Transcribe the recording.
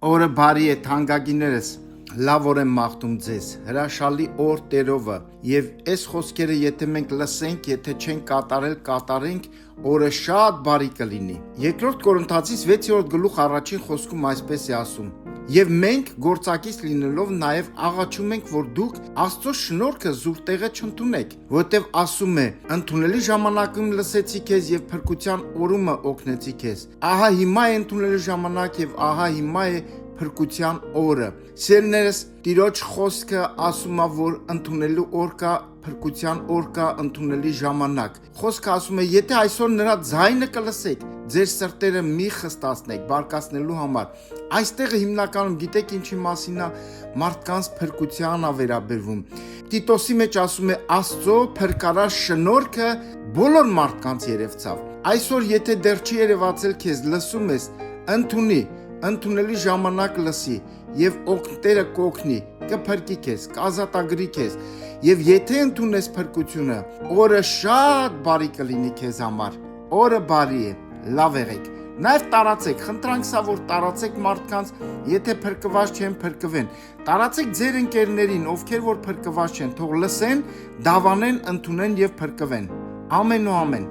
Օրը բարի է թանկագիներս, լավ օր եմ մաղթում ձեզ, հրաշալի օր Տերովը եւ այս խոսքերը եթե մենք լսենք, եթե չենք կատարենք, օրը շատ բարի կլինի։ Երկրորդ Կորինթացիս 6-րդ գլուխ առաջին խոսքում այսպես է ասում. Եվ մենք գործակից լինելով նաև աղաչում ենք, որ դուք Աստծո շնորհքը զուր տեղը չընդունեք, որովհետև ասում է. ընդունելի ժամանակում լսեցի քեզ եւ փրկության օրումը օգնեցի քեզ։ Ահա հիմա է ընդունելի ժամանակ եւ ահա հիմա է փրկության օրը։ Սերներս, Տիրոջ խոսքը ասում է, որ ընդունելու օր կա, փրկության օր կա, ընդունելի ժամանակ։ Խոսքը ասում է, եթե այսօր նրա ձայնը կլսեք, ձեր սրտերը մի խստացնեք բարկացնելու համար։ Այստեղ հիմնականում գիտեք ինչի մասին է, մարդկանց փրկության է վերաբերվում։ Տիտոսի մեջ ասում է Աստծո փրկարար շնորհքը բոլոր մարդկանց երևցավ։ Այսօր եթե դեռ չի երևացել քեզ, լսում ես, ընդունելի ժամանակ լսի եւ օգնտերը կօգնի, կփրկի քեզ, կազատագրի քեզ։ Եվ եթե ընդունես փրկությունը, օրը շատ բարի կլինի քեզ համար։ Օրը բարի է, լավ եղեք։ Նաև տարածեք, խնդրանք սա որ տարածեք մարդկանց, եթե փրկված չեն, փրկվեն։ Տարածեք ձեր ընկերներին, ովքեր որ փրկված չեն, թող լսեն, դավանեն, ընդունեն եւ փրկվեն։ Ամեն ու ամեն։